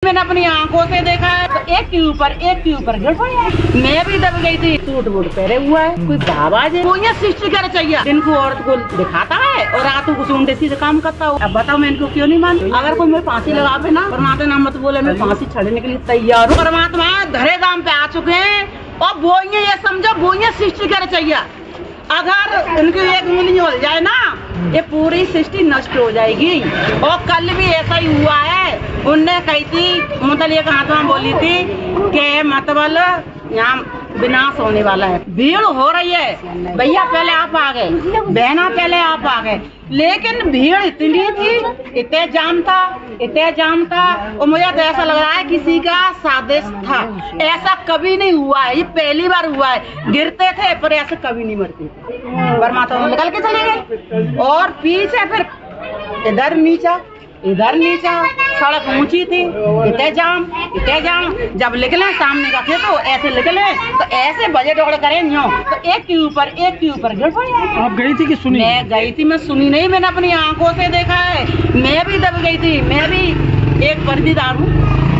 मैंने अपनी आंखों से देखा है तो एक के ऊपर गिर पड़ी है। मैं भी दब गई थी। सूट वूट पहरे हुआ है, कोई बाबा जी वो ये सृष्टि कर चाहिए। दिन को औरत को दिखाता है और रातों को उल्टे सीधे काम करता हो। अब बताओ मैं इनको क्यों नहीं मानती। अगर कोई मैं फांसी लगावे ना, परमात्मा नाम मत बोले, मैं फांसी चढ़ने के लिए तैयार हूँ। परमात्मा धरे दाम पे आ चुके हैं और वो ये समझो वो ये सृष्टि कर चाहिए। अगर उनकी एक उंगली हो जाए ना, ये पूरी सृष्टि नष्ट हो जाएगी। और कल भी ऐसा ही हुआ है। उनने कही थी, मतलब एक हाथ में बोली थी कि मतलब यहाँ विनाश होने वाला है, भीड़ हो रही है। भैया पहले आप आ गए, बहना पहले आप आ गए, लेकिन भीड़ इतनी थी, इतने जाम था और मुझे तो ऐसा लग रहा है किसी का साजिश था। ऐसा कभी नहीं हुआ है, ये पहली बार हुआ है। गिरते थे पर ऐसे कभी नहीं मरते थे। परमात्मा निकल के चले गए और पीछे फिर इधर नीचा सड़क ऊंची थी, इतने जाम। जब निकले सामने का खेत तो ऐसे निकले तो ऐसे बजे दौड़ करे न्यो तो एक के ऊपर गिर पड़ी। आप गई थी कि सुनी? मैं गई थी, मैं सुनी नहीं, मैंने अपनी आंखों से देखा है। मैं भी दब गई थी। मैं भी एक वर्दीदार हूँ,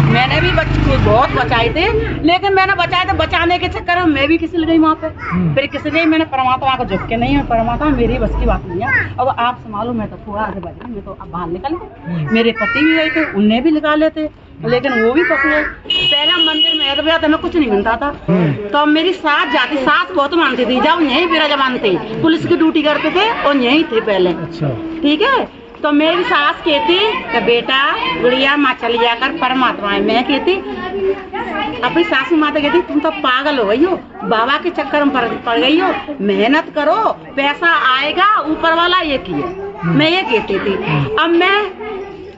मैंने भी बच्चे को बहुत बचाए थे, लेकिन मैंने बचाए थे, बचाने के चक्कर में मैं भी किसी गई वहाँ पे। फिर किसी ने मैंने परमात्मा को झुक के नहीं है, परमात्मा मेरी बस की बात नहीं है, अब आप संभालो। मैं तो थोड़ा आगे बढ़ गई, मैं तो अब बाहर निकल गई। मेरे पति भी गए थे, उन्हें भी निकाले थे, लेकिन वो भी फंस गए। पहला मंदिर में गया था, मैं कुछ नहीं बनता था। तो मेरी सास जाती, सास बहुत मानती थी, जब यही विराजमान थे, पुलिस की ड्यूटी करते थे और यही थे पहले। ठीक है, तो मेरी सास कहती कि बेटा गुड़िया माँ चली जाकर परमात्मा है। मैं कहती, अपनी सासू माता कहती तुम तो पागल हो गई हो, बाबा के चक्कर में पड़ गई हो, मेहनत करो पैसा आएगा, ऊपर वाला ये किया। मैं ये कहती थी। अब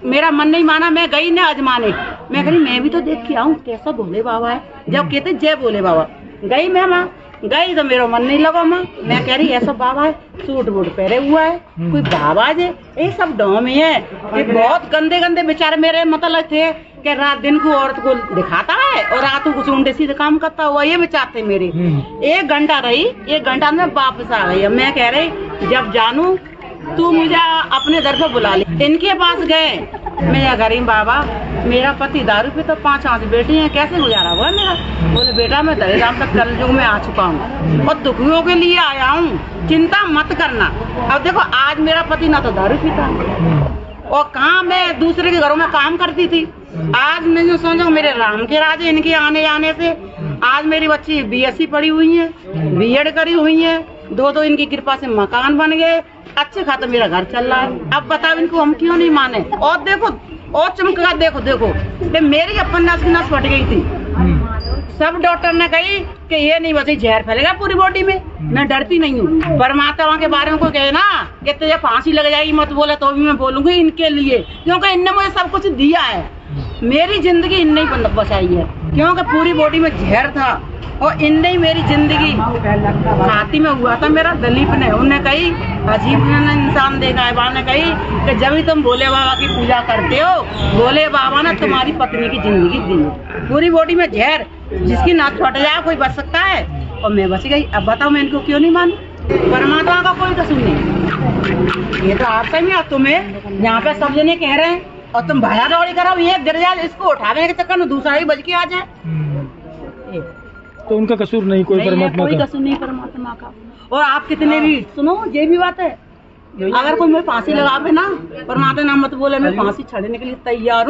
मेरा मन नहीं माना, मैं गई ना अजमाने। मैं कही मैं भी तो देख के आऊँ कैसा भोले बाबा है। जब कहते जय भोले बाबा, गई मैं माँ गई तो मेरा मन नहीं लगा माँ। मैं कह रही ऐसा बाबा है, सूट वूट पहरे हुआ है, कोई बाबा जी ये सब डॉम ही है। ये बहुत गंदे बेचारे मेरे मतलब थे कि रात दिन को औरत को दिखाता है और रातों को उल्टे सीधे काम करता हुआ, ये विचार थे मेरे। 1 घंटा रही, 1 घंटा में वापस आ गई। मैं कह रही जब जानू तू मुझे अपने दर पर बुला ले। इनके पास गए, मैं गरीब बाबा मेरा पति दारू पे तो 5 बेटी हैं, कैसे गुजारा हुआ मेरा। बोले बेटा मैं दरे दाम तक कल युग में आ चुका हूँ और दुखियों के लिए आया हूँ, चिंता मत करना। अब देखो आज मेरा पति ना तो दारू पीता और कहाँ मैं दूसरे के घरों में काम करती थी। आज मैं जो समझो मेरे राम के राज इनके आने जाने से आज मेरी बच्ची BSc पढ़ी हुई है, B.Ed करी हुई है, 2 इनकी कृपा से मकान बन गए, अच्छे खाते मेरा घर चल रहा है। अब बताओ इनको हम क्यों नहीं माने। और देखो और चमका, देखो मेरी अपन नस की नस फट गई थी। सब डॉक्टर ने कही कि ये नहीं बची, जहर फैलेगा पूरी बॉडी में। मैं डरती नहीं हूँ। परमात्मा के बारे में कोई कहे ना कि तुझे फांसी लग जाएगी मत बोले तो भी मैं बोलूंगी इनके लिए, क्योंकि इनने मुझे सब कुछ दिया है। मेरी जिंदगी इनने ही बचाई है, क्योंकि पूरी बॉडी में जहर था और इनने ही मेरी जिंदगी खाती में हुआ था। मेरा दलीप ने उन्हें कही अजीब इंसान देखा है। बाबा ने कही कि जब भी तुम भोले बाबा की पूजा करते हो, भोले बाबा ने तुम्हारी पत्नी की जिंदगी दी। पूरी बॉडी में जहर, जिसकी नाक फट जाए कोई बच सकता है और मैं बच गई। अब बताओ मैं इनको क्यों नहीं मानू। परमात्मा का कोई कसूर नहीं, ये तो आपसे भी। तुम्हें यहाँ पे सब जने कह रहे हैं और तुम भाया दौड़ी करो, ये गिर जाए, इसको उठाने के चक्कर में दूसरा ही बच के आ जाए। तो उनका कसूर नहीं, कोई परमात्मा कोई कसूर नहीं परमात्मा का। और आप कितने भी सुनो, ये भी बात है, अगर कोई मैं फांसी लगावे ना, परमात्मा नाम मत बोले, मैं फांसी चढ़ने के लिए तैयार हूँ।